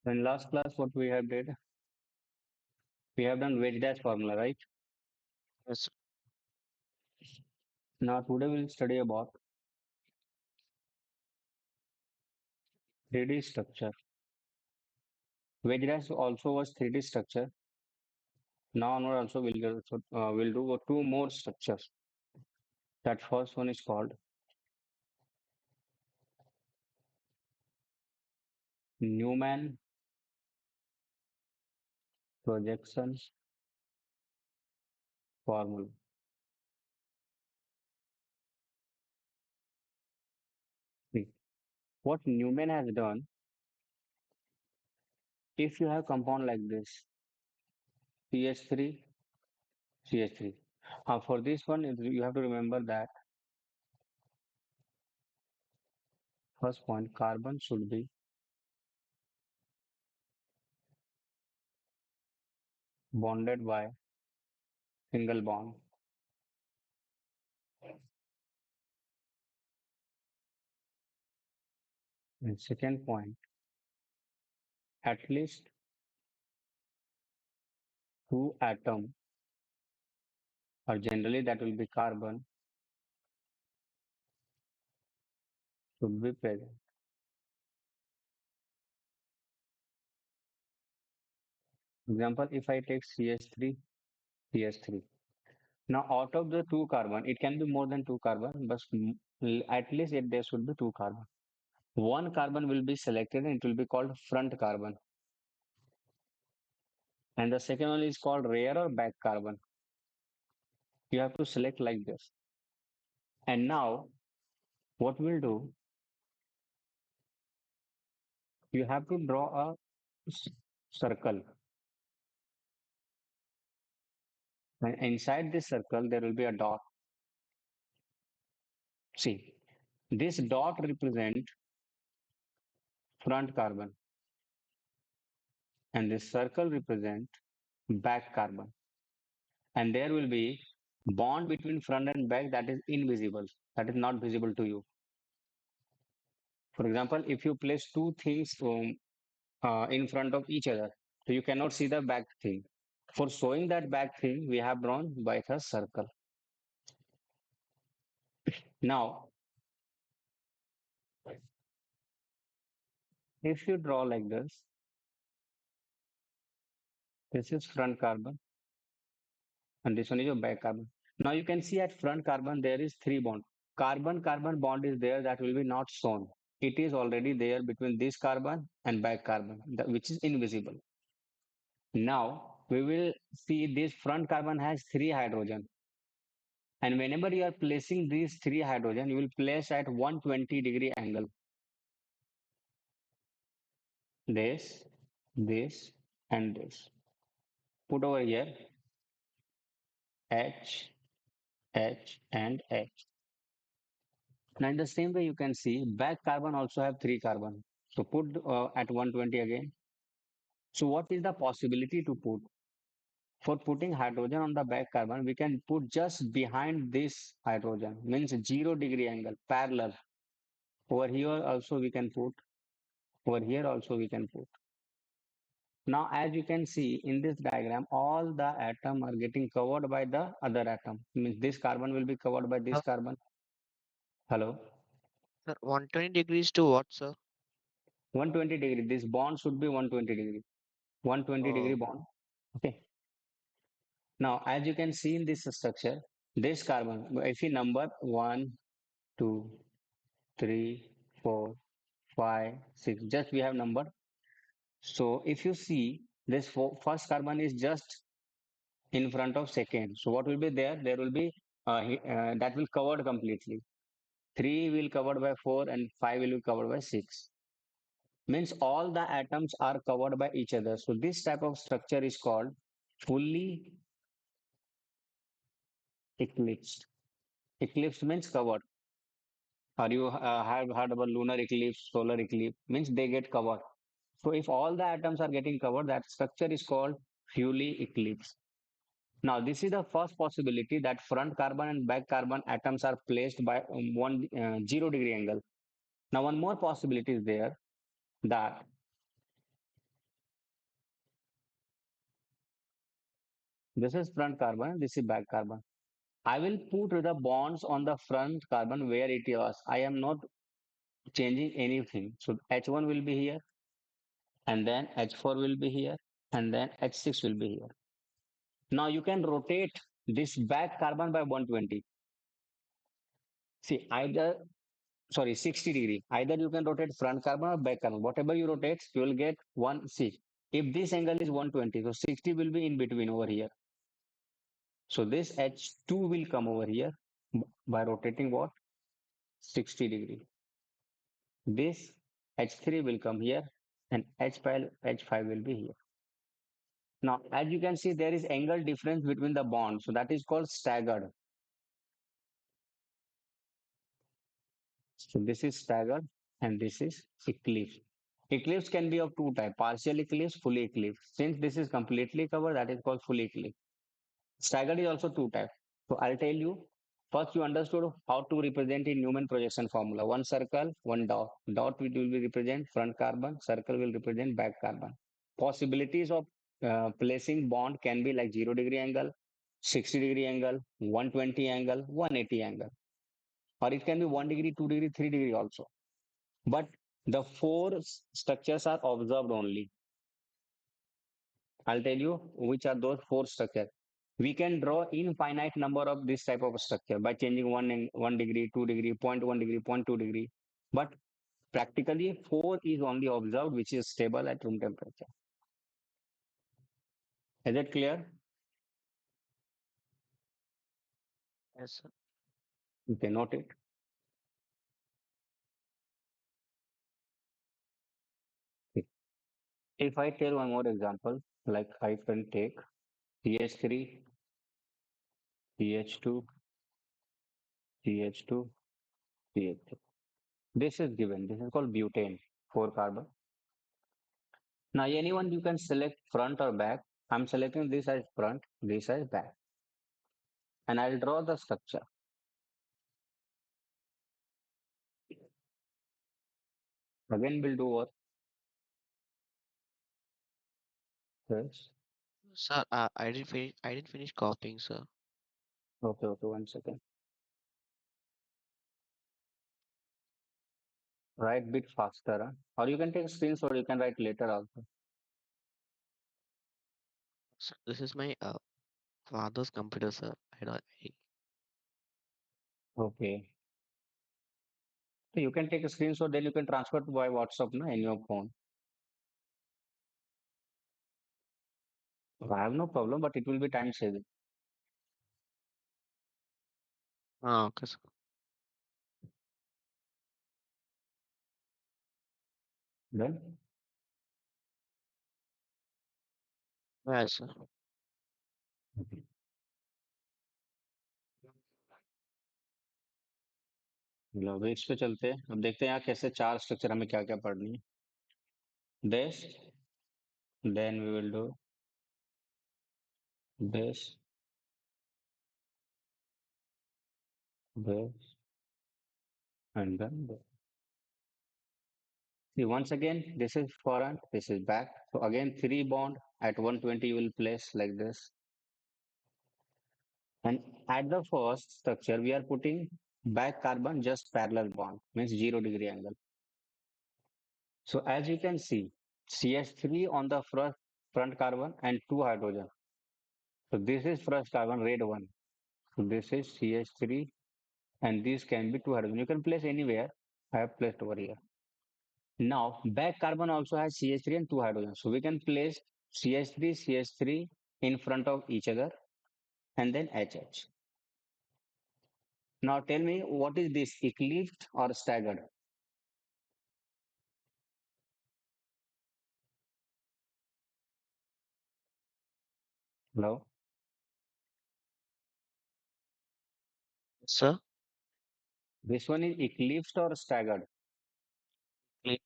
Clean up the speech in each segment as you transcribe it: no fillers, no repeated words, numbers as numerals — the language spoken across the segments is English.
In last class, what we have did, we have done wedge dash formula, right? Yes, Now today we'll study about 3D structure. Wedge dash also was 3D structure. Now onward also we'll do two more structures. That first one is called Newman projection formula. See, what Newman has done, if you have compound like this, CH3, CH3. For this one, you have to remember that first point, carbon should be bonded by single bond. And second point, at least two atom, or generally that will be carbon, should be present. Example, if I take CH3, CH3. Now, out of the two carbon, it can be more than two carbon, but at least there should be two carbon. One carbon will be selected and it will be called front carbon. And the second one is called rear or back carbon. You have to select like this. And now, what we'll do, you have to draw a circle. And inside this circle, there will be a dot. See, this dot represent front carbon and this circle represent back carbon. And there will be bond between front and back that is invisible, that is not visible to you. For example, if you place two things in front of each other, so you cannot see the back thing. For showing that back thing, we have drawn by a circle. Now, if you draw like this is front carbon and this one is your back carbon. Now you can see at front carbon there is three bond. Carbon-carbon bond is there that will be not shown. It is already there between this carbon and back carbon, which is invisible. Now we will see this front carbon has three hydrogen. And whenever you are placing these three hydrogen, you will place at 120-degree angle. This, this, and this. Put over here H, H, and H. Now in the same way you can see back carbon also have three carbon. So put at 120 again. So what is the possibility to put? For putting hydrogen on the back carbon, we can put just behind this hydrogen, means 0-degree angle, parallel. Over here also we can put, over here also we can put. Now, as you can see in this diagram, all the atom are getting covered by the other atom. Means this carbon will be covered by this sir. carbon. Hello? Sir, 120 degrees to what, sir? 120 degree. This bond should be 120 degree. 120-degree Oh, bond. Okay. Now, as you can see in this structure, this carbon, if you number 1, 2, 3, 4, 5, 6, just we have number. So if you see this first carbon is just in front of second. So what will be there? There will be that will covered completely. 3 will covered by 4 and 5 will be covered by 6. Means all the atoms are covered by each other. So this type of structure is called fully eclipsed. Eclipse means covered. Or you have heard about lunar eclipse, solar eclipse, means they get covered. So if all the atoms are getting covered, that structure is called fully eclipsed. Now, this is the first possibility that front carbon and back carbon atoms are placed by 0-degree angle. Now, one more possibility is there that This is front carbon, this is back carbon. I will put the bonds on the front carbon where it was. I am not changing anything. So H1 will be here, and then H4 will be here, and then H6 will be here. Now you can rotate this back carbon by 120. See, either, sorry, 60 degree. Either you can rotate front carbon or back carbon. Whatever you rotate, you will get one. See, if this angle is 120, so 60 will be in between over here. So this H2 will come over here by rotating what? 60 degree. This H3 will come here and H5 will be here. Now, as you can see, there is angle difference between the bonds. So that is called staggered. So this is staggered and this is eclipse. Eclipse can be of two types, partial eclipse, full eclipse. Since this is completely covered, that is called full eclipse. Staggered is also two types. So I'll tell you. First, you understood how to represent in Newman projection formula. One circle, one dot. Dot will be represent front carbon, circle will represent back carbon. Possibilities of placing bond can be like 0 degree angle, 60 degree angle, 120 angle, 180 angle. Or it can be 1 degree, 2 degree, 3 degree also. But the four structures are observed only. I'll tell you which are those four structures. We can draw infinite number of this type of structure by changing 1 degree, 2 degree, zero point 0.1 degree, zero point 0.2 degree. But practically four is only observed, which is stable at room temperature. Is it clear? Yes, sir. You can note it. If I tell one more example, like I can take CH3, CH2, CH2, CH2. This is given. This is called butane, four carbon. Now, anyone you can select front or back. I'm selecting this as front, this as back. And I'll draw the structure. Again, we'll do what? Yes. Sir, I didn't finish copying, sir. Okay, okay, 1 second. Write bit faster. Huh? Or you can take screens or you can write later also. Sir, this is my father's computer, sir. I don't. Okay. So you can take a screenshot, then you can transfer to by WhatsApp na, in your phone. I have no problem, but it will be time saving. Okay, sir. Then, Yes, sir. okay. Low weights पे चलते हैं अब देखते हैं यहाँ कैसे चार structure हमें क्या क्या पढ़नी है this then we will do this this and then this. See once again this is front this is back so again three bond at 120 you will place like this and at the first structure we are putting back carbon just parallel bond means 0 degree angle. So as you can see CH3 on the front carbon and two hydrogen. So this is first carbon red one. So this is CH3 and these can be two hydrogen. You can place anywhere. I have placed over here. Now back carbon also has CH3 and two hydrogen. So we can place CH3, CH3 in front of each other and then HH. Now tell me what is this eclipsed or staggered? Hello? Sir, This one is eclipsed or staggered? please.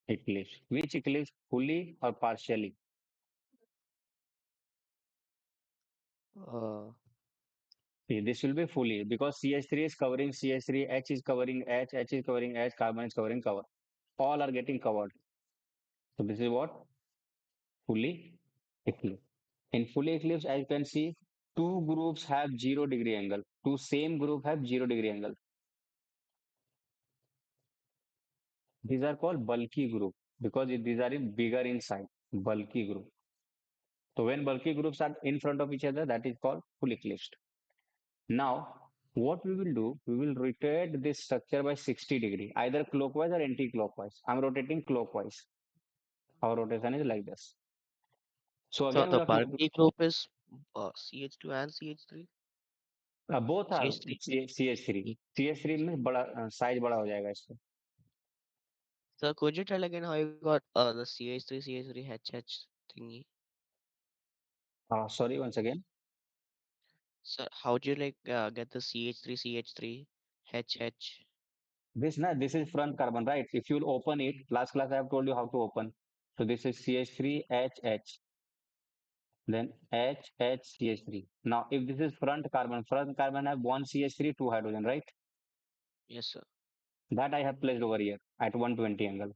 Eclipse. Which eclipse? Fully or partially? Uh, See, this will be fully because CH3 is covering CH3, H is covering H, H is covering H, carbon is covering cover. All are getting covered. So this is what? Fully eclipse. In full eclipse, as you can see, two groups have 0 degree angle. Two same group have 0 degree angle. These are called bulky group because these are in bigger in size. Bulky group. So when bulky groups are in front of each other, that is called full eclipse. Now, what we will do, we will rotate this structure by 60 degree, either clockwise or anti-clockwise. I'm rotating clockwise. Our rotation is like this. So So again, we the have to, bulky group is CH2 and CH3? both are CH3. CH3. CH3 में बड़ा size बड़ा हो जाएगा इसका. So could you tell again how you got the CH3 HH thingy? Sorry, once again. So how do you like get the CH3 HH? This is front carbon, right? If you will open it, last class I have told you how to open. So this is CH3HH, then HHCH3. Now, if this is front carbon have one CH3, two hydrogen, right? Yes, sir. That I have placed over here at 120 angle.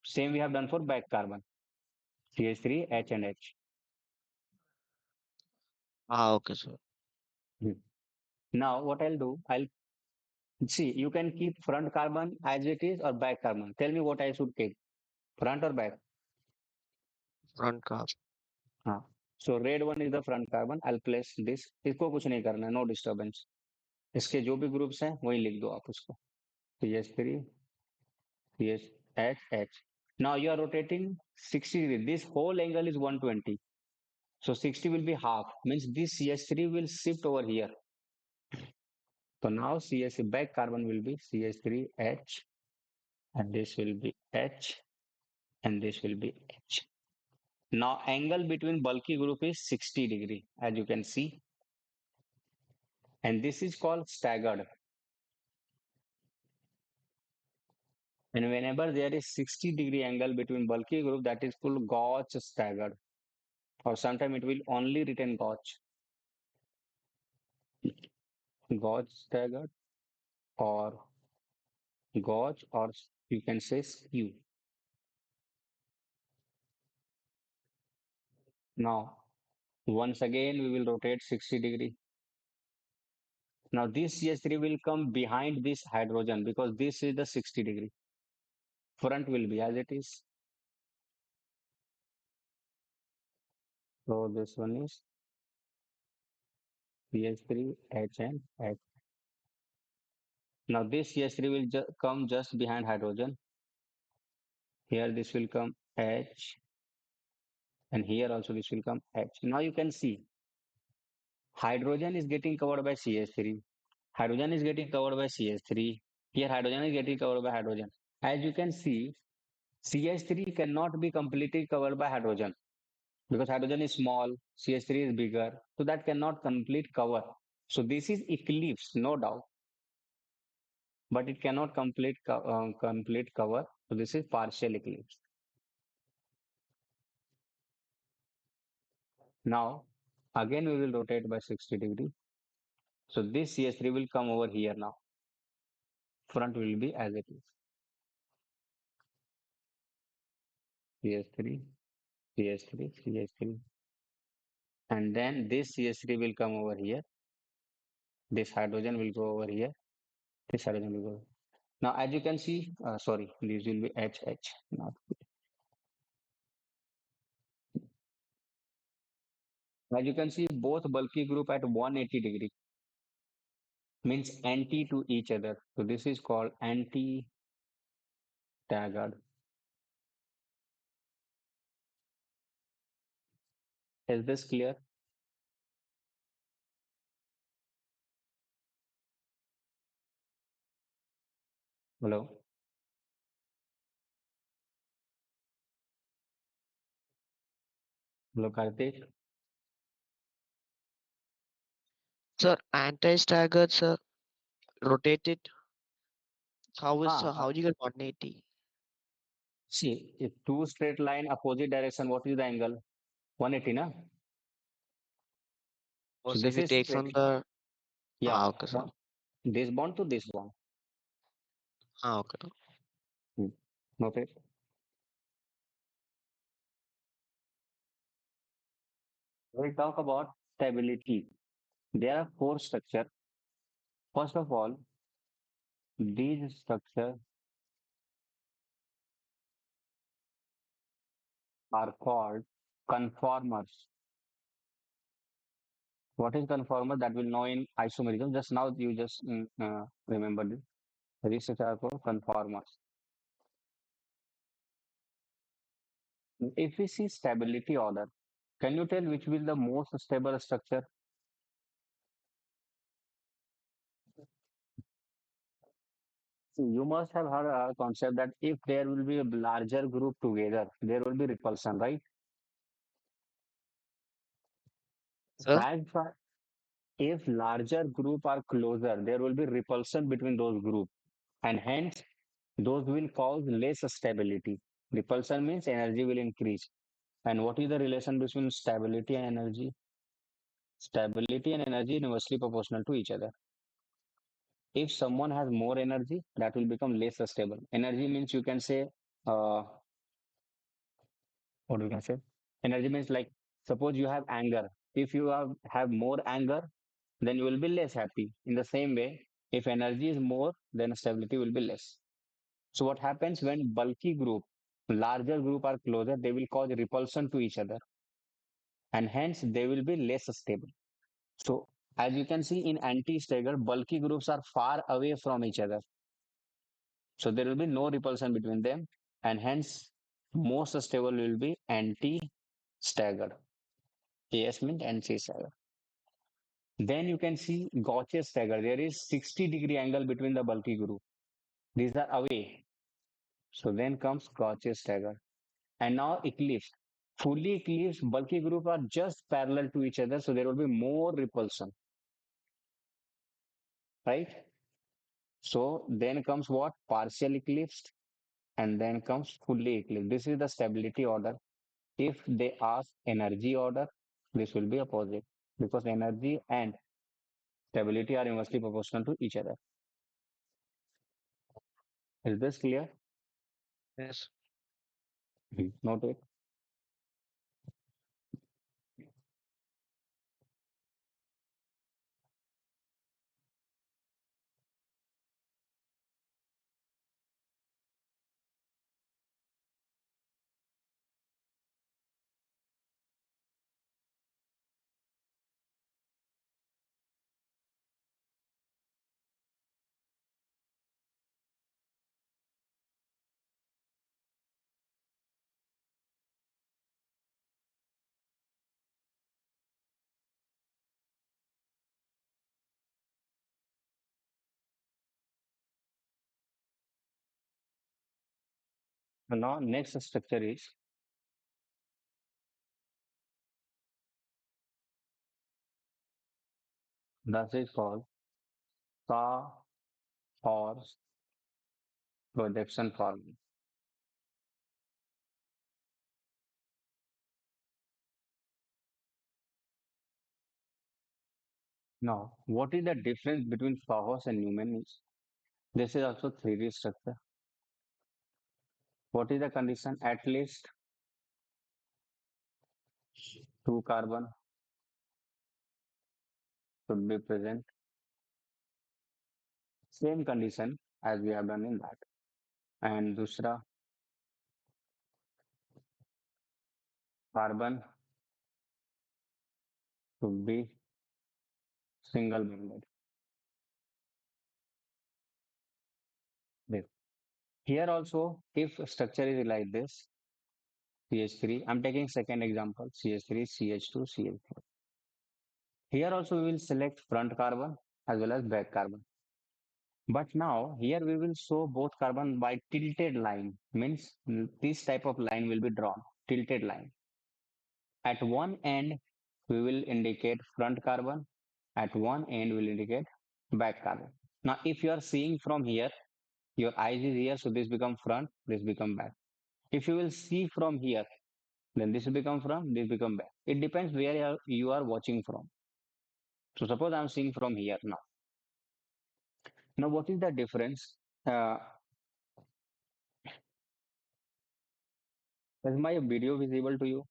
Same we have done for back carbon, CH3, H and H. Ah, okay, sir. Hmm. Now, what I'll do, I'll see, you can keep front carbon as it is or back carbon. Tell me what I should keep, front or back? Front carb. हाँ. So red one is the front carbon. I'll place this. इसको कुछ नहीं करना, no disturbance. इसके जो भी groups हैं वही लिख दो आप उसको. CH3, CH, Now you are rotating 60 degree. This whole angle is 120. So 60 will be half. Means this CH3 will shift over here. So now CH back carbon will be CH3H, and this will be H, and this will be H. Now angle between bulky group is 60 degree, as you can see, and this is called staggered. And whenever there is 60-degree angle between bulky group, that is called gauge staggered, or sometimes it will only written gauge staggered, or gauge, or you can say skew. Now, once again, we will rotate 60 degree. Now, this CH3 will come behind this hydrogen because this is the 60 degree. Front will be as it is. So, this one is CH3, H and H. Now, this CH3 will come just behind hydrogen. Here, this will come H, and here also this will come H. Now, you can see hydrogen is getting covered by CH3. Hydrogen is getting covered by CH3. Here, hydrogen is getting covered by hydrogen. As you can see, CH3 cannot be completely covered by hydrogen because hydrogen is small, CH3 is bigger, so that cannot complete cover. So this is eclipse, no doubt, but it cannot complete cover. So this is partial eclipse. Now, again we will rotate by 60 degree. So this CH3 will come over here now. Front will be as it is. CH3, CH3, CH3, and then this CH3 will come over here. This hydrogen will go over here. This hydrogen will go. Now, as you can see, sorry, this will be HH. Now, as you can see, both bulky group at 180 degree means anti to each other. So this is called anti-staggered. Is this clear? Hello, hello, Karthik. Sir, anti-staggered, sir. Rotated. Ah, How do you get 180? see, if two straight line opposite direction, what is the angle? 180, na? So Also, if this you is take straight. from the Yeah, okay, sir. this bond to this bond. Okay. Hmm. Noted. We'll talk about stability. There are four structures. First of all, these structures are called conformers. What is conformer? That will know in isomerism. Just now you just remember this. These structures are called conformers. If we see stability order, can you tell which will the most stable structure? So you must have heard a concept that if there will be a larger group together, there will be repulsion, right? Sir, That's why if larger group are closer, there will be repulsion between those groups, and hence those will cause less stability. Repulsion means energy will increase. And what is the relation between stability and energy? Stability and energy inversely proportional to each other. If someone has more energy, that will become less stable. Energy means you can say, uh, what we can say? Energy means like, suppose you have anger. If you have more anger, then you will be less happy. In the same way, if energy is more, then stability will be less. So what happens when bulky group, larger group are closer, they will cause repulsion to each other, and hence they will be less stable. So as you can see in anti-stagger, bulky groups are far away from each other. So there will be no repulsion between them, and hence most stable will be anti-stagger. AS means anti-stagger. Then you can see Gaussian stagger. There is 60-degree angle between the bulky group. These are away. So then comes Gaussian stagger. And now eclipse. Fully eclipsed bulky group are just parallel to each other, so there will be more repulsion, right? So then comes what? Partial eclipsed, and then comes fully eclipsed. This is the stability order. If they ask energy order, this will be opposite because energy and stability are inversely proportional to each other. Is this clear? yes. Note it. So now next structure is that is called Sa or projection formula. Now, what is the difference between Fahos and Newman? This is also 3D structure. What is the condition? At least two carbon should be present. Same condition as we have done in that. And दूसरा carbon should be single bonded. This. Here also, if structure is like this, CH3, I'm taking second example, CH3, CH2, CH4. Here also we will select front carbon as well as back carbon. But now here we will show both carbon by tilted line, means this type of line will be drawn, tilted line. At one end, we will indicate front carbon. At one end, we will indicate back carbon. Now, if you are seeing from here, your eyes is here, so this become front, this become back. If you will see from here, then this will become front, this become back. It depends where you are watching from. So suppose I'm seeing from here now. Now, what is the difference? Uh, is my video visible to you?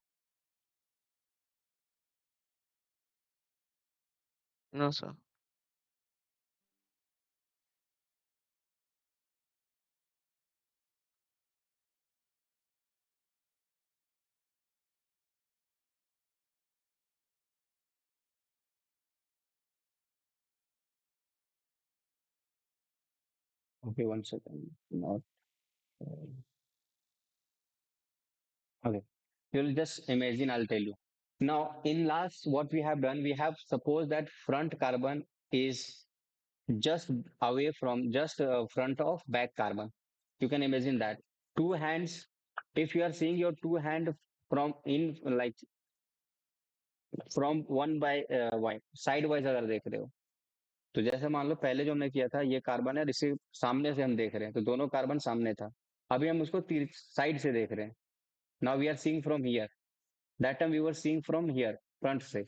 No, sir. Okay, one second. Not, okay. You'll just imagine, I'll tell you. Now, in last, what we have done, we have supposed that front carbon is just away from, just front of back carbon. You can imagine that. Two hands, if you are seeing your two hand from in, like from one by side wise अगर देख रहे हो तो जैसे मान लो पहले जो हमने किया था ये कार्बन है इसे सामने से हम देख रहे हैं तो दोनों कार्बन सामने था अभी हम उसको साइड से देख रहे हैं now we are seeing from here that time we were seeing from here front से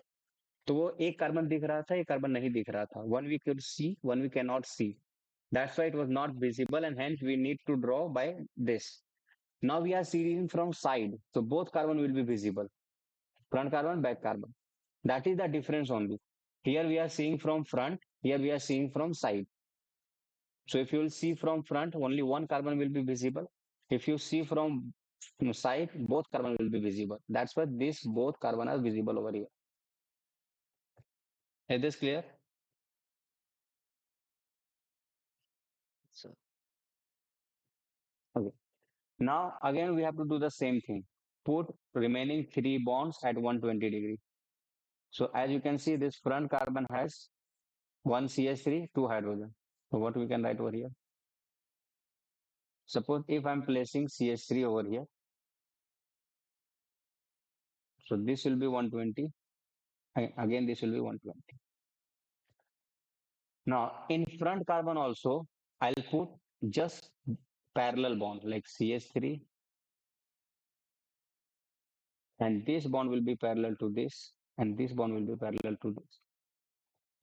तो वो एक कार्बन दिख रहा था एक कार्बन नहीं दिख रहा था when we could see when we can not see that's why it was not visible and hence we need to draw by this now we are seeing from side so both carbon will be visible front carbon back carbon that is the difference only here we are seeing from front here we are seeing from side so if you will see from front only one carbon will be visible if you see from side both carbon will be visible that's why this both carbon are visible over here is this clear Sir. okay now again we have to do the same thing put remaining three bonds at 120 degree so as you can see this front carbon has one ch3 two hydrogen so what we can write over here suppose if I'm placing ch3 over here so this will be 120 again this will be 120 now in front carbon also I'll put just parallel bond like ch3 and this bond will be parallel to this and this bond will be parallel to this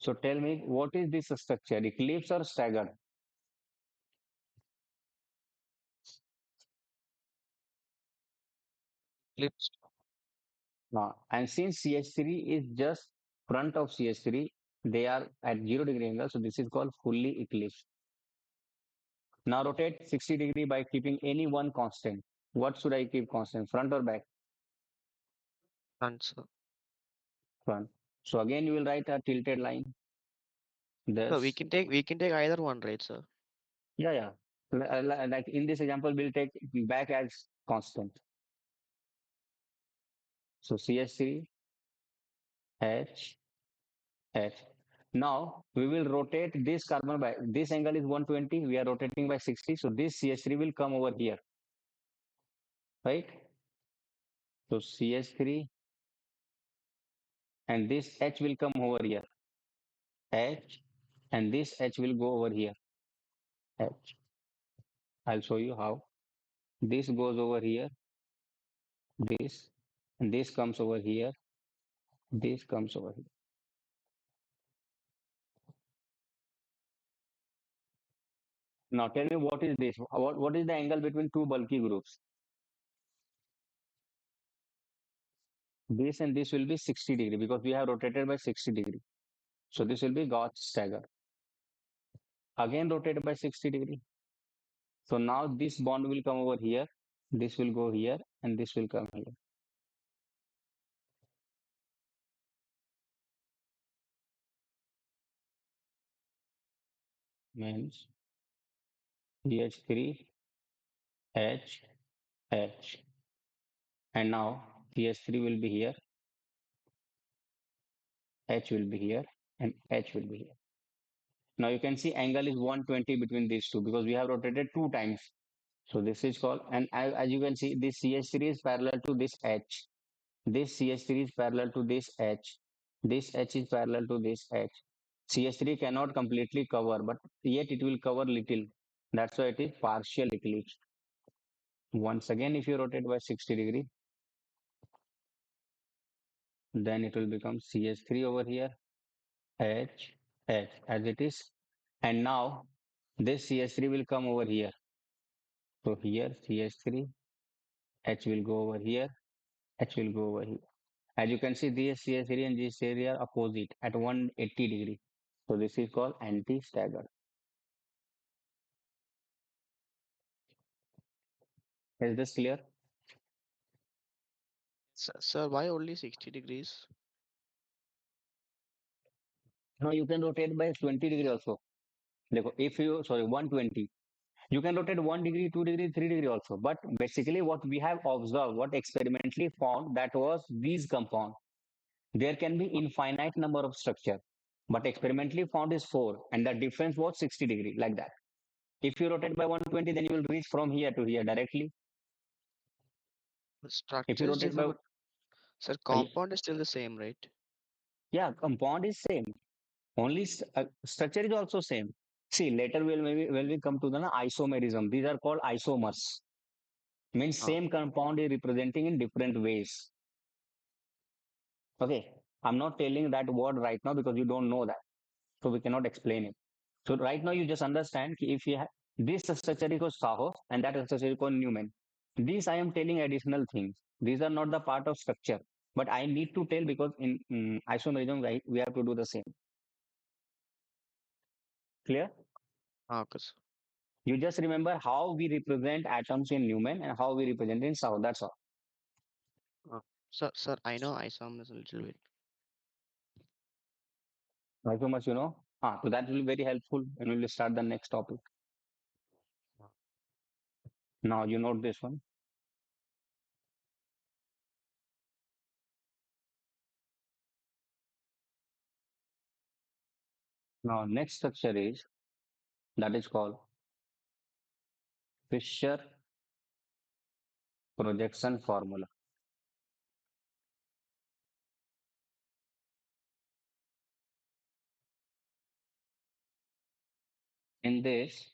so tell me what is this structure eclipse or staggered Eclipse. now and since ch3 is just front of ch3 they are at 0 degree angle so this is called fully eclipsed now rotate 60 degree by keeping any one constant what should I keep constant front or back Answer. front so again you will write a tilted line So we this can take we can take either one, right, sir? yeah yeah like in this example we'll take back as constant so ch3 h h now we will rotate this carbon by this angle is 120 we are rotating by 60 so this ch3 will come over here right so ch3 and this h will come over here h and this h will go over here h I'll show you how this goes over here this and this comes over here this comes over here now tell me what is this what is the angle between two bulky groups this and this will be 60 degree because we have rotated by 60 degree so this will be Gauss stagger again rotated by 60 degree so now this bond will come over here this will go here and this will come here means ch3 h h and now ch3 will be here h will be here and h will be here now you can see angle is 120 between these two because we have rotated two times so this is called and as you can see this ch3 is parallel to this h this ch3 is parallel to this h this h is parallel to this h ch3 cannot completely cover but yet it will cover little that's why it is partial eclipse once again if you rotate by 60 degree then it will become ch3 over here h h as it is and now this ch3 will come over here so here ch3 h will go over here h will go over here As you can see, this CH area and this area are opposite at 180 degree. So this is called anti-stagger. Is this clear? Sir, why only 60 degrees? Now you can rotate by 20 degree also. देखो, if you, sorry, 120. You can rotate 1 degree, 2 degree, 3 degree also. But basically what we have observed, what experimentally found, that was these compound. There can be infinite number of structure, but experimentally found is 4, and the difference was 60 degree, like that. If you rotate by 120, then you will reach from here to here directly. The If you structure is rotate by, different, but sir, compound is still the same, right? yeah, compound is same. Only structure is also same. See, later we'll maybe when we come to the isomerism, these are called isomers. Means Ah, same compound is representing in different ways. Okay, I'm not telling that word right now because you don't know that, so we cannot explain it. So right now you just understand if you have this structure is called Saho and that structure is called Newman. These I am telling additional things. These are not the part of structure, but I need to tell because in isomerism right, we have to do the same. Clear? okay, sir. You just remember how we represent atoms in Newman and how we represent in Saho. That's all. Sir, I know isom is a little bit. Not so much, you know. So that will be very helpful when we will start the next topic. Now you note this one. Now next structure is that is called Fisher projection formula. In this,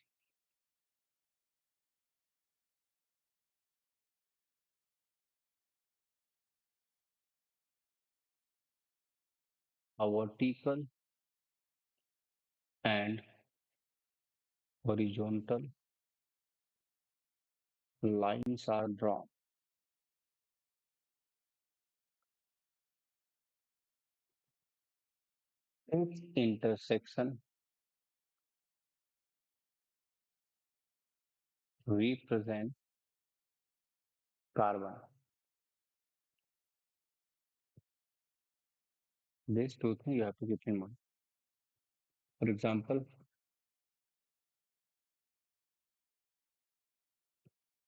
a vertical and horizontal lines are drawn. Each intersection represents carbon. These two things you have to keep in mind. For example,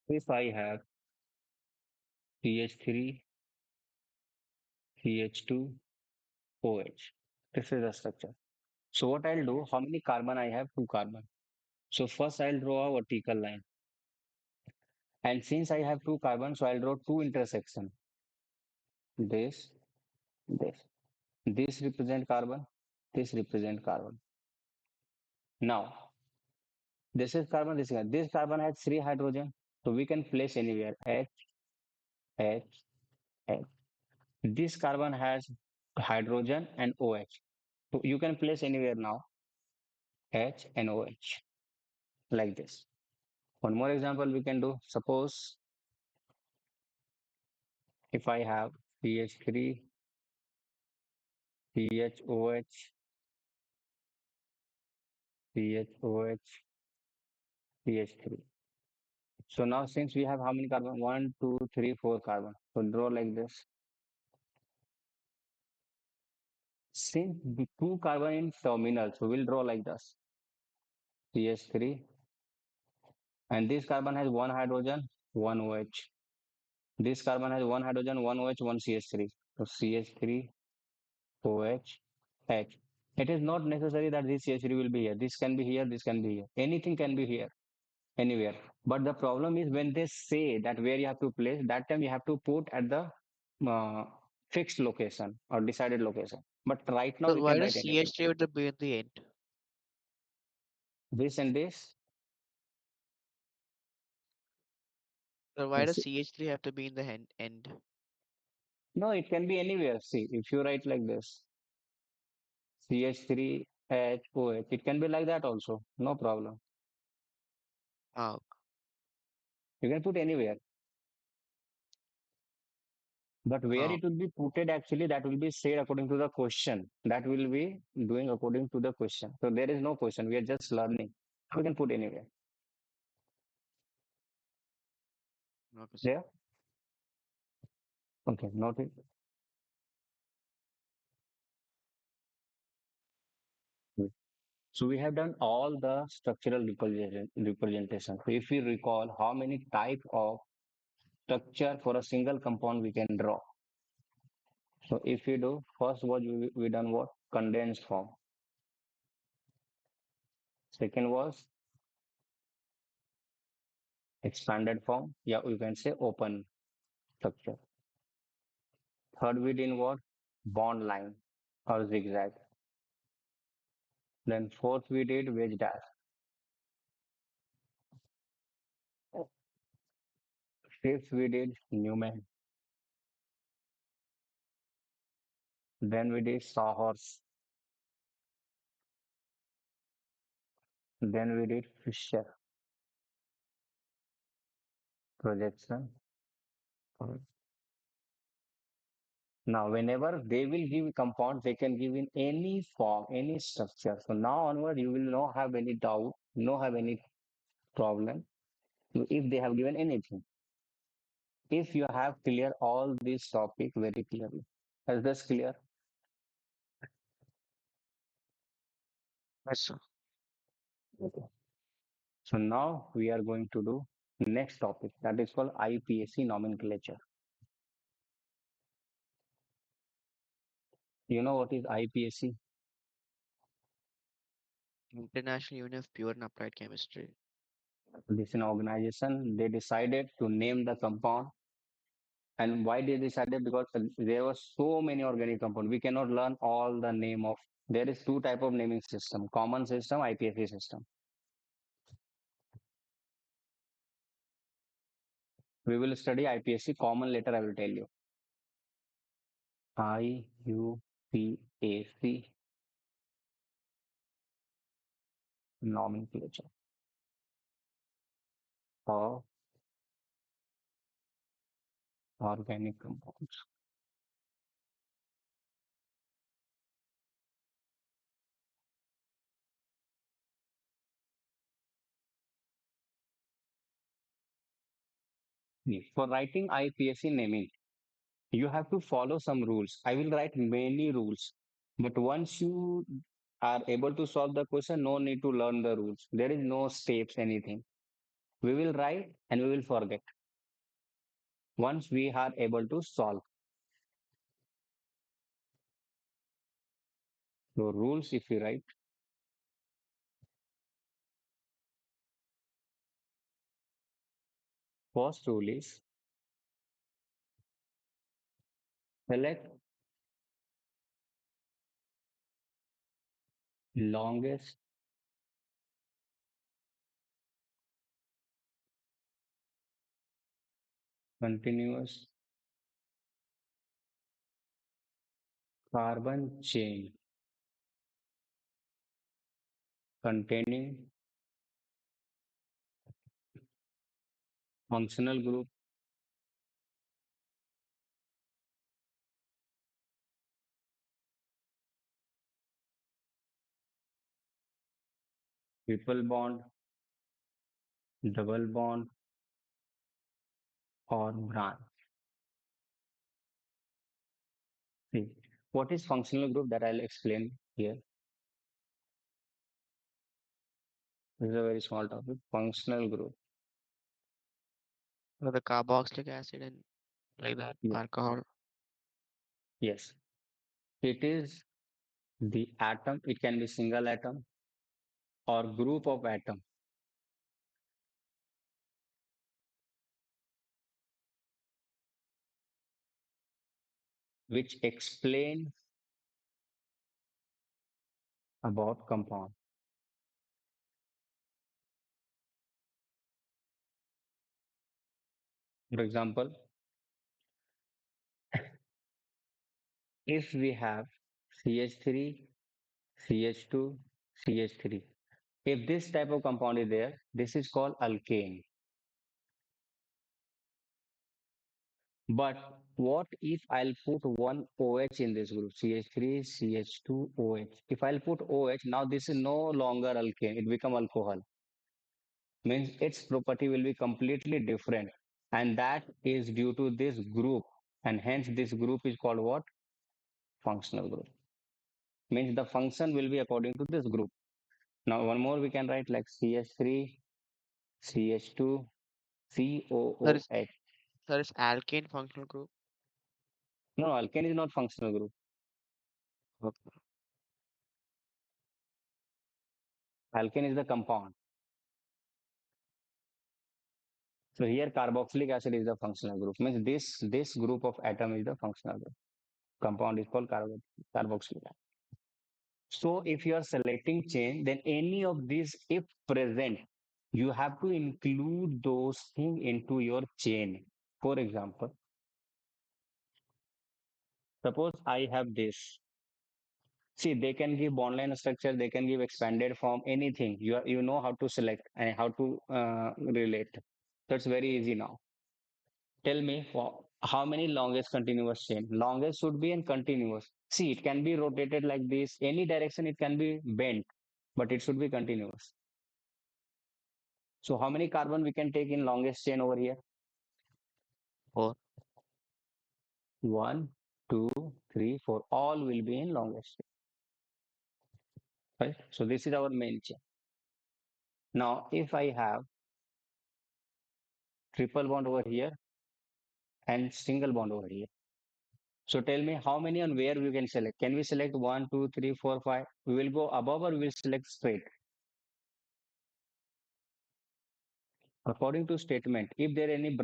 if I have CH3, CH2, OH, this is the structure. So what I'll do, how many carbon I have? Two carbon. So first I'll draw a vertical line. And since I have two carbon, so I'll draw two intersection. This, this. This represent carbon, this represent carbon. Now, this is carbon, this is carbon. This carbon has three hydrogen, so we can place anywhere H, H, H. This carbon has hydrogen and OH. So you can place anywhere now H and OH like this. One more example we can do. Suppose if I have CH3, CHOH, CHOH, CH3. So now since we have how many carbon? One, two, three, four carbon. So draw like this. Since the two carbon in terminal, so we'll draw like this. CH3 and this carbon has one hydrogen, one OH. This carbon has one hydrogen, one OH, one CH3. So CH3, OH, H. It is not necessary that this CH3 will be here. This can be here, this can be here. Anything can be here, anywhere. But the problem is when they say that where you have to place, that time you have to put at the uh, fixed location or decided location. But right now Sir, we why can does write anything. CH3 with the B at the end? This and this. Sir, why does CH3 have to be in the end? No, it can be anywhere. See, if you write like this, CH3HOH, it can be like that also. No problem. Ah, You can put anywhere. But where Oh, it will be putted actually, that will be said according to the question. That will be doing according to the question. So there is no question. We are just learning. We can put anywhere. okay, sir. There. Okay. Noted. So we have done all the structural representation. So if we recall how many type of structure for a single compound we can draw. So if we do, first was we done what? Condensed form. Second was expanded form. Yeah, you can say open structure. Third we did what? Bond line or zigzag. Then fourth we did wedge dash. Fifth we did Newman. Then we did sawhorse. Then we did Fisher projection. Now, whenever they will give compounds, they can give in any form, any structure. So now onward, you will not have any doubt, not have any problem if they have given anything. If you have clear all this topic very clearly. Is this clear? Yes, sir. Okay. So now we are going to do next topic that is called IPSC nomenclature. You know what is IPSC? International Union of Pure and Applied Chemistry. This is an organization. They decided to name the compound. And why they decided? Because there were so many organic compounds. We cannot learn all the name of. There is two type of naming system: common system, IPSC system. We will study IPSC common later. I will tell you. IUPAC nomenclature for organic compounds. Yes. For writing IPSC naming, you have to follow some rules. I will write many rules, but once you are able to solve the question, no need to learn the rules. There is no steps, anything. We will write and we will forget once we are able to solve. So rules, if you write, first rule is select longest continuous carbon chain containing functional group, triple bond, double bond, or branch. See, what is functional group that I'll explain here. This is a very small topic. Functional group. So the carboxylic acid and like that Yes. alcohol. Yes. It is the atom. It can be single atom or group of atom which explain about compound. For example, if we have CH3, CH2, CH3, if this type of compound is there, this is called alkane. But what if I'll put one OH in this group? CH3, CH2, OH. If I'll put OH, now this is no longer alkane. It become alcohol. Means its property will be completely different. And that is due to this group. And hence this group is called what? Functional group. Means the function will be according to this group. Now one more we can write like CH3, CH2, Sir, is COOH. sir is alkane functional group? No, alkane is not functional group. Okay. Alkane is the compound. So here carboxylic acid is the functional group. Means this group of atom is the functional group. Compound is called carboxylic acid. So if you are selecting chain, then any of these, if present, you have to include those things into your chain. For example, suppose I have this. See, they can give bond line structure, they can give expanded form, anything. You know how to select and how to relate. That's very easy now. Tell me how many longest continuous chain? Longest should be in continuous. See, it can be rotated like this. Any direction it can be bent, but it should be continuous. So how many carbon we can take in longest chain over here? Four. One, two, three, four. All will be in longest chain, right? So this is our main chain. Now, if I have triple bond over here and single bond over here. So tell me how many and where we can select. Can we select one, two, three, four, five? We will go above or we will select straight. According to statement, if there are any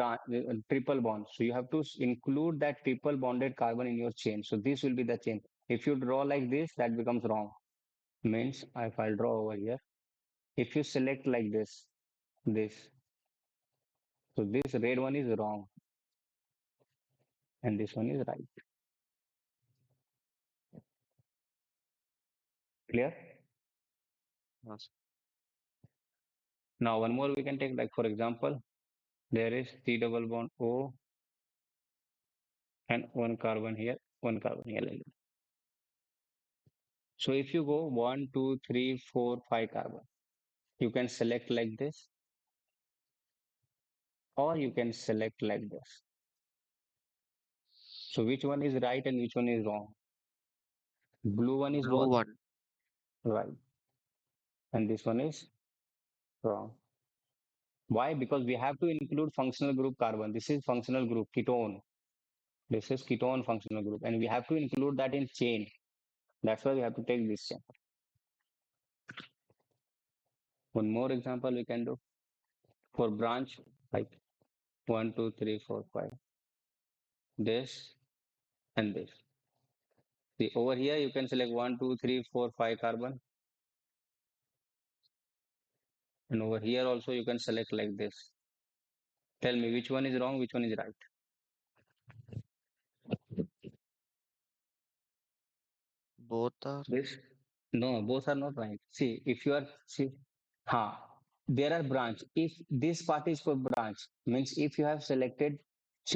triple bonds, so you have to include that triple bonded carbon in your chain. So this will be the chain. If you draw like this, that becomes wrong. Means if I'll draw over here, if you select like this, so this red one is wrong and this one is right. Clear? Yes. Now one more we can take, like for example, there is C double bond O and one carbon here, one carbon here. Like that. So if you go 1, 2, 3, 4, 5 carbon, you can select like this or you can select like this. So which one is right and which one is wrong? Blue one is Blue what? one. Right. And this one is wrong. Why? Because we have to include functional group carbon. This is functional group ketone. This is ketone functional group. And we have to include that in chain. That's why we have to take this chain. One more example we can do for branch, like 1, 2, 3, 4, 5. This and this. See, over here you can select 1, 2, 3, 4, 5 carbon. And over here also you can select like this. Tell me which one is wrong, which one is right. Both are. This? No, both are not right. See, if you are, see, ha, there are branch. If this part is for branch, means if you have selected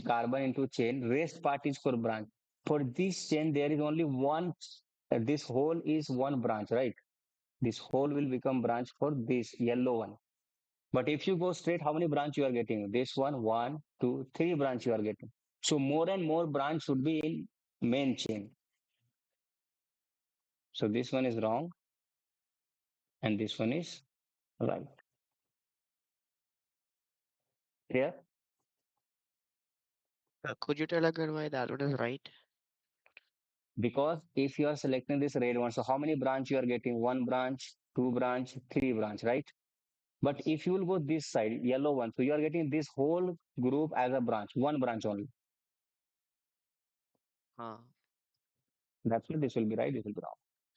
carbon into chain, rest part is for branch. For this chain, there is only one, this whole is one branch, right? This whole will become branch for this yellow one. But if you go straight, how many branch you are getting? This one, two, three branch you are getting. So more and more branch should be in main chain. So this one is wrong and this one is right. Clear? Could you tell again why that one is right? Because if you are selecting this red one, so how many branch you are getting? One branch, two branch, three branch, right? But if you will go this side, yellow one, so you are getting this whole group as a branch, one branch only. Huh. That's why this will be right, this will be wrong.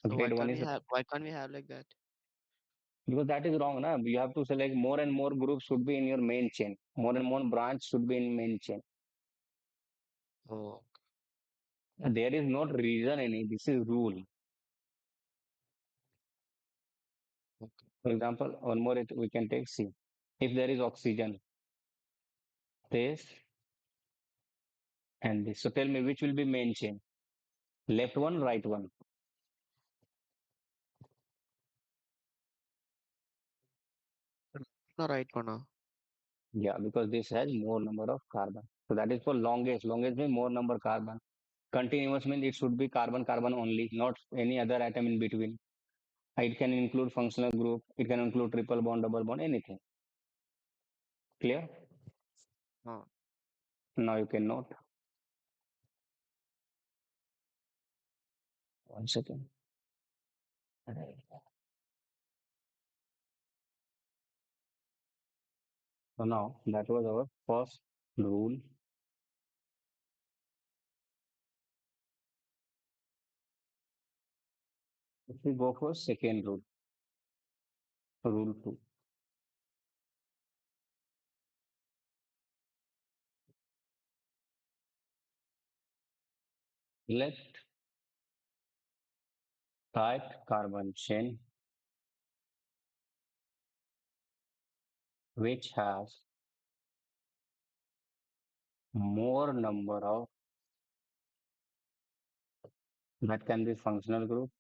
So Red one is right. why can't we have like that? Because that is wrong, na? You have to select more and more groups should be in your main chain. More and more branch should be in main chain. Oh, There is not reason any. This is rule. okay. For example, one more we can take C. If there is oxygen, this and this. So tell me which will be main chain? Left one, right one. The right one. Yeah, because this has more number of carbon. So that is for longest. Longest means more number carbon. Continuous means it should be carbon carbon only, not any other atom in between. It can include functional group. It can include triple bond, double bond, anything. Clear? Uh, Now you can note. One second. So now that was our first rule. If we go for second rule, rule two, let tight carbon chain which has more number of, that can be functional group,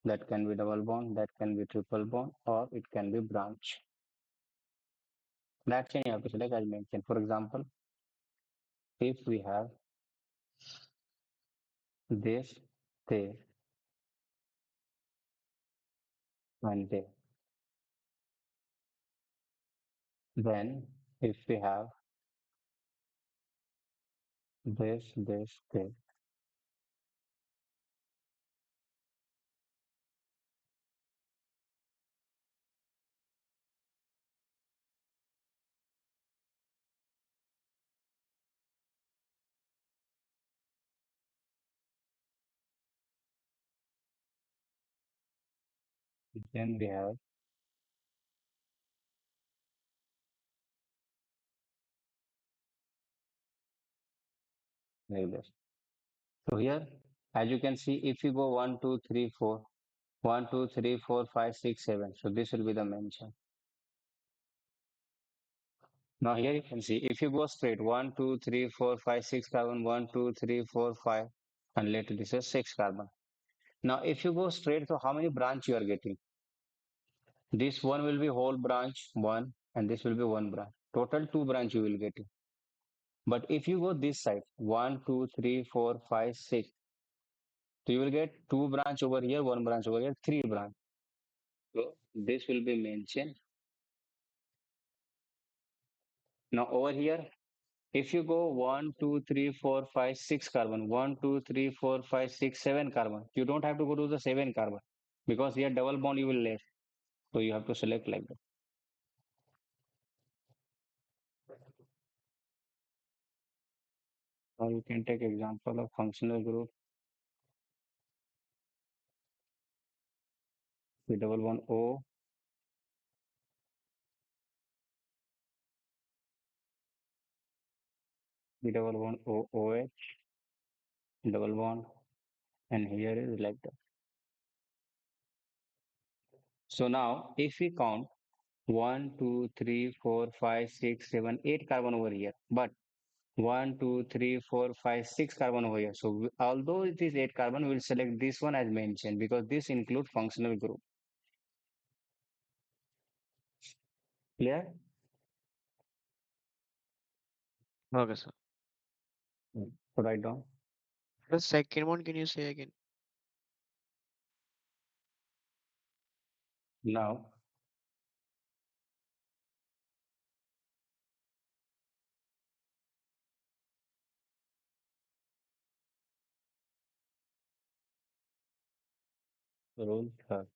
that can be double bond, that can be triple bond, or it can be branch. That chain you have to select as mentioned. For example, if we have this there and there, then if we have this there, then we have like this. So here, as you can see, if you go 1, 2, 3, 4, 1, 2, 3, 4, 5, 6, 7. So this will be the mention. Now here you can see, if you go straight, 1, 2, 3, 4, 5, 6 carbon, 1, 2, 3, 4, 5, and later this is 6 carbon. Now if you go straight, so how many branch you are getting? This one will be whole branch, one, and this will be one branch. Total two branch you will get. But if you go this side, 1, 2, 3, 4, 5, 6, so you will get two branch over here, one branch over here, three branch. So this will be mentioned. Now over here, if you go 1, 2, 3, 4, 5, 6 carbon, 1, 2, 3, 4, 5, 6, 7 carbon, you don't have to go to the 7 carbon because here double bond you will left. So you have to select like that. Now you can take example of functional group, the double bond O, the double bond O, OH, double bond, and here is like that. So now if we count 1, 2, 3, 4, 5, 6, 7, 8 carbon over here, but 1, 2, 3, 4, 5, 6 carbon over here. So although it is 8 carbon, we will select this one as mentioned because this include functional group. Clear? okay, sir. So write down. The second one, can you say again? Now rule third.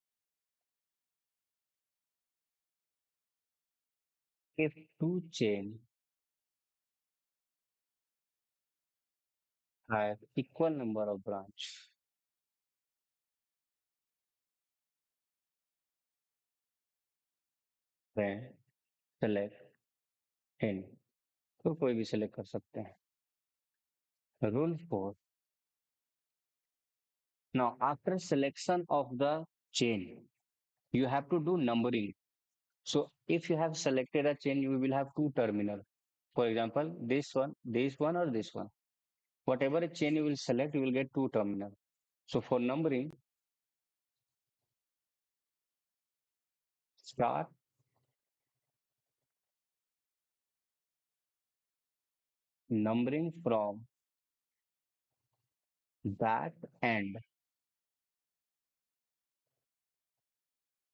If two chain have equal number of branch, then select n. तो कोई भी select कर सकते हैं. Rule 4. Now after selection of the chain, you have to do numbering. So if you have selected a chain, you will have two terminal. For example, this one, or this one. Whatever a chain you will select, you will get two terminal. So for numbering, start numbering from that end,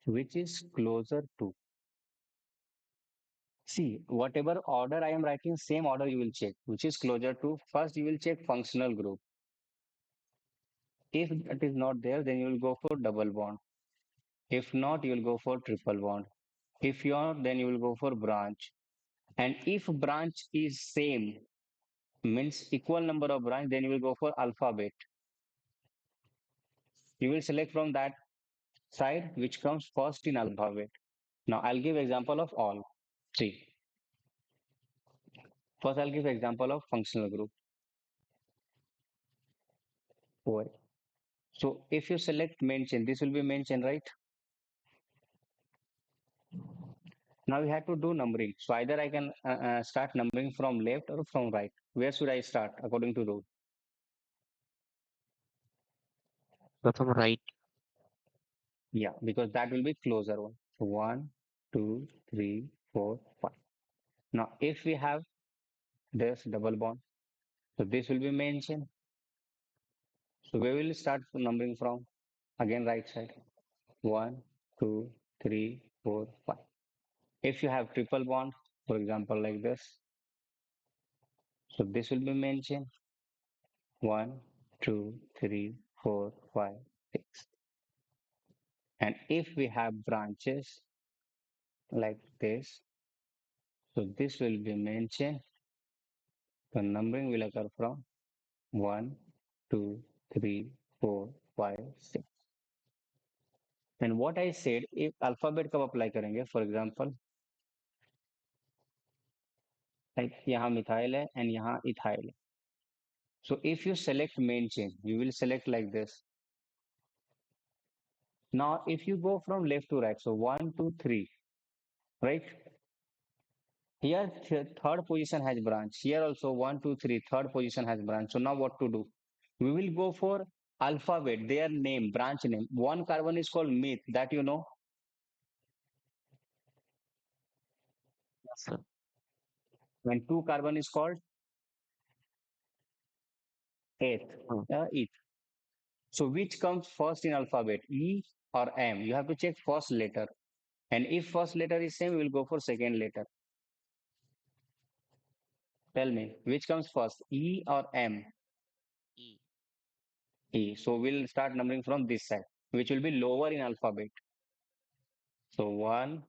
which is closer to. See, whatever order I am writing, same order you will check, which is closer to. First, you will check functional group. If it is not there, then you will go for double bond. If not, you will go for triple bond. If you are, then you will go for branch. And if branch is same, means equal number of branch, then you will go for alphabet. You will select from that side which comes first in alphabet. Now I'll give example of all. See, first I'll give example of functional group. OI. So if you select main chain, this will be main chain, right? Now we have to do numbering. So either I can start numbering from left or from right. Where should I start according to rule? So from right. Yeah, because that will be closer one. So one, two, three, four, five. Now if we have this double bond, so this will be main chain. So we will start numbering from again right side. One, two, three, four, five. If you have triple bond, for example, like this, so this will be main chain. One, two, three, four, five, six. And if we have branches like this, so this will be main chain. The numbering will occur from one, two, three, four, five, six. And what I said, if alphabet कब apply करेंगे, for example, like यहाँ methyl है and यहाँ ethyl है. So if you select main chain, you will select like this. Now, if you go from left to right, so one, two, three, right? Here, third position has branch. Here also one, two, three, third position has branch. So now what to do? We will go for alphabet, their name, branch name. One carbon is called myth, that you know. Yes, sir. When two carbon is called eighth, Hmm. eighth. So which comes first in alphabet, E or M? You have to check first letter. And if first letter is same, we will go for second letter. Tell me, which comes first, E or M? E. E. So we'll start numbering from this side, which will be lower in alphabet. So one,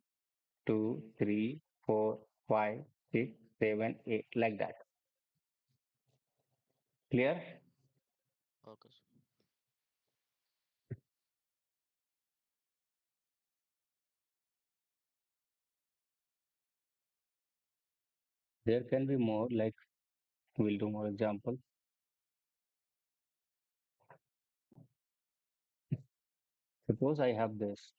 two, three, four, five, six, seven, eight, like that. Clear? Okay, sir. There can be more, like we'll do more example. Suppose I have this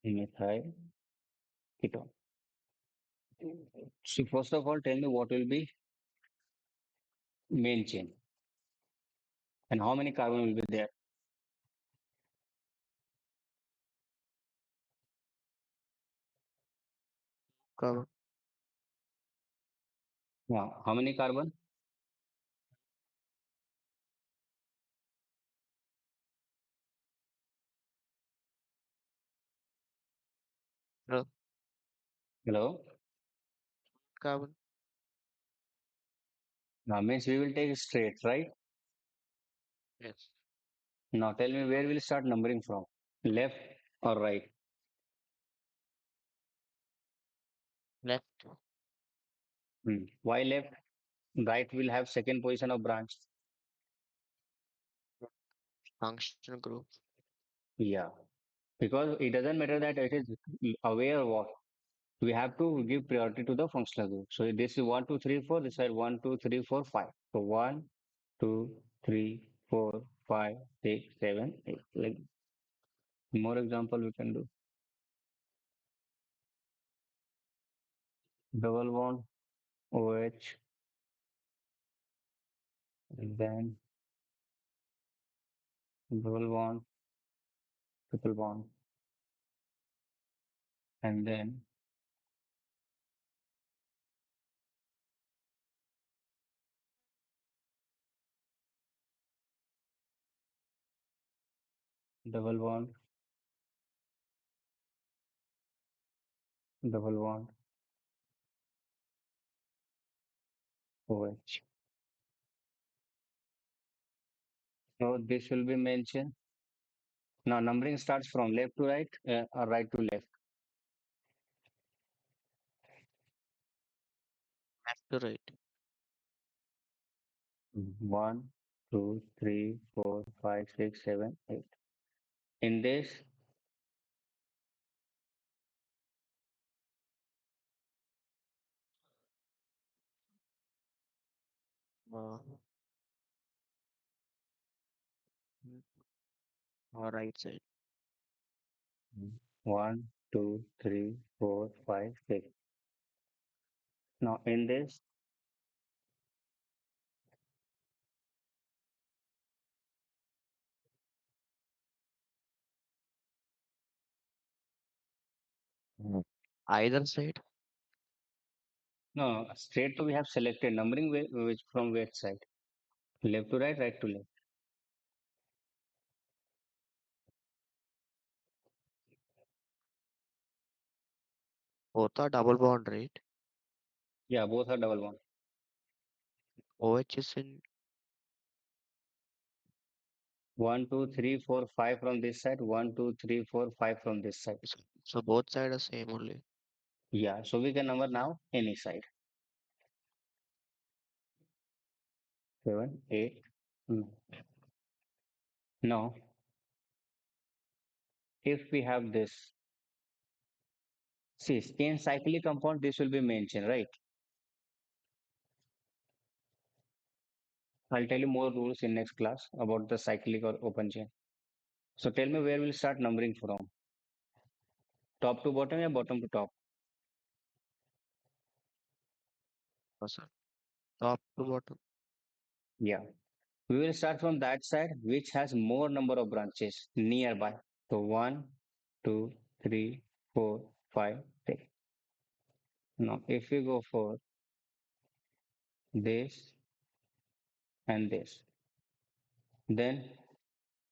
methyl ketone. So first of all, tell me what will be main chain and how many carbon will be there. Cover. Now, how many carbon? No. Hello? Carbon. Now means we will take straight, right? Yes. Now tell me where we'll start numbering from. Left or right? Left. Why left? Right will have second position of branch. Functional group. Yeah. Because it doesn't matter that it is aware or what. We have to give priority to the functional group. So this is one, two, three, four. This side one, two, three, four, five. So one, two, three, four, five, six, seven, eight. Like More example we can do. Double bond OH, and then double bond, triple bond, and then double bond, double bond, OH. So this will be mentioned. Now numbering starts from left to right or right to left. Left to right. One, two, three, four, five, six, seven, eight. In this, Uh, or right side. one, two, three, four, five, six. Now in this, Mm. Either side. no, straight to we have selected numbering which from which side? Left to right, right to left. Both are double bond, right? Yeah, both are double bond. OH is in. One, two, three, four, five from this side. One, two, three, four, five from this side. So both sides are same only. Yeah, so we can number now any side. Seven, eight. Mm. Now, if we have this, see, in cyclic compound, this will be mentioned, right? I'll tell you more rules in next class about the cyclic or open chain. So tell me where we'll start numbering from. Top to bottom or bottom to top? Sir. Top to bottom. Yeah. We will start from that side which has more number of branches nearby. So one, two, three, four, five, six. Now if we go for this and this, then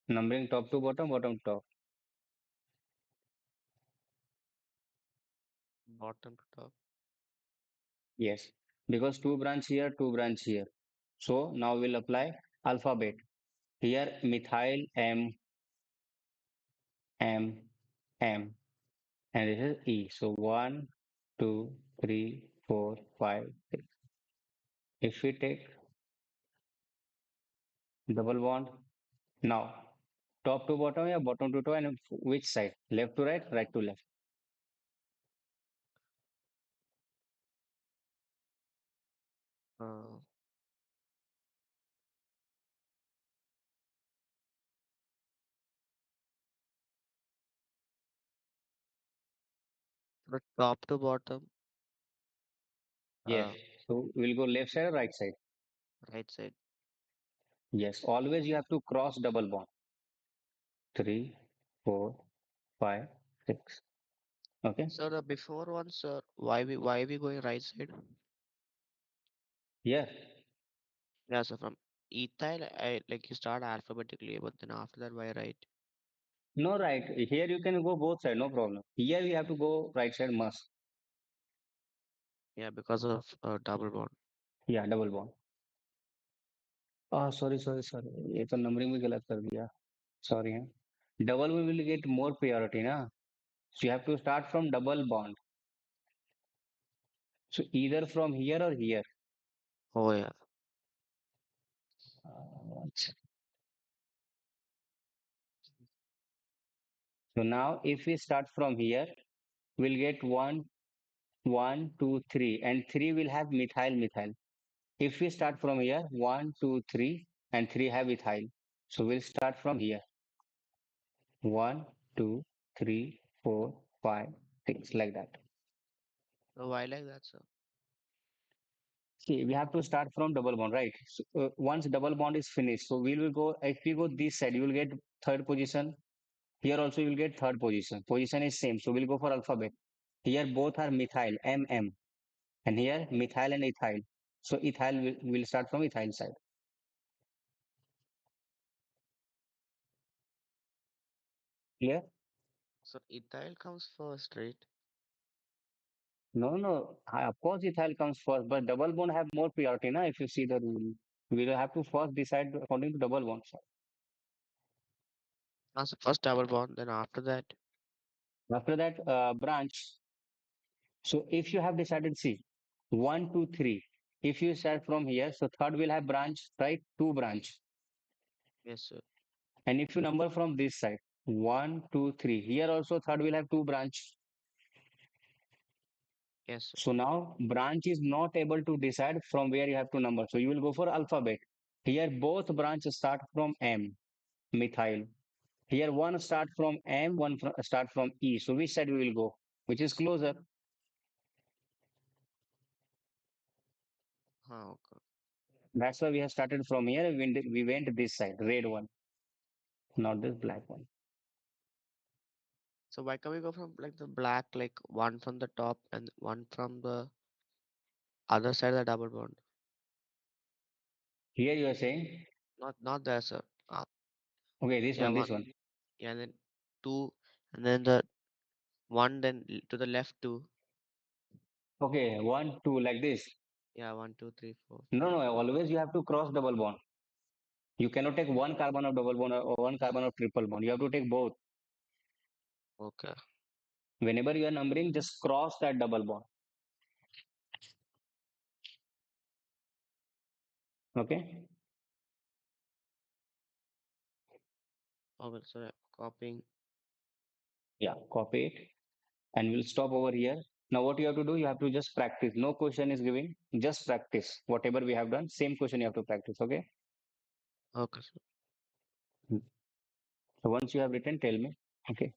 numbering top to bottom, bottom to top. Bottom to top. Yes. Because two branch here, two branch here. So now we'll apply alphabet. Here methyl M, M, M, and this is E. So one, two, three, four, five, six. If we take double bond, now top to bottom या bottom to top and which side? Left to right, right to left. Uh, the top to bottom. Yes. Uh, So we'll go left side or right side? right side. Yes. Always you have to cross double bond. Three, four, five, six. Okay. So the before one, sir, why we going right side? Yeah. Yeah, so from ethyl, I like you start alphabetically, but then after that, why right? No, right. Here you can go both side, no problem. Here we have to go right side must. Yeah, because of double bond. Yeah, double bond. Sorry sorry sorry ये तो numbering भी गलत कर दिया sorry है double में will get more priority ना so you have to start from double bond so either from here or here Oh yeah, so now if we start from here we'll get one, two, three, and three will have methyl methyl. If we start from here, one, two, three, and three have ethyl. So we'll start from here. One, two, three, four, five, six, like that. So why like that, sir? See, we have to start from double bond, right? So, once double bond is finished, so we will go, if we go this side, you will get third position. Here also you will get third position. Position is same, so we'll go for alphabet. Here both are methyl, MM, and here methyl and ethyl. So ethyl will start from ethyl side. Clear? So ethyl comes first, right? No, no. Of course, ethyl comes first, but double bond have more priority, na? If you see the rule, we will have to first decide according to double bond. So first double bond, then after that, After that, branch. So if you have decided, see, one, two, three. If you start from here, so third will have branch, right? Two branch. yes, sir. And if you number from this side, one, two, three. Here also third will have two branch. Yes, sir. So now branch is not able to decide from where you have to number. So you will go for alphabet. Here both branches start from M, methyl. Here one start from M, start from E. So which side we will go? Which is closer? Okay. That's why we have started from here. We went this side, red one, not this black one. So why can't we go from like the black, like one from the top and one from the other side of the double bond? Here you are saying, Not there, sir. okay, this Yeah, one, one. this one. Yeah, and then two, and then the one, then to the left two. Okay, one, two, like this. Yeah, one, two, three, four, No, five. no, always you have to cross double bond. You cannot take one carbon of double bond or one carbon of triple bond. You have to take both. Okay. Whenever you are numbering, just cross that double bond. Okay? Okay, so yeah, copying. Yeah, copy it. And we'll stop over here. Now, what you have to do, you have to just practice. No question is given, just practice. Whatever we have done, same question you have to practice. Okay? Okay, sir. So once you have written, tell me. Okay.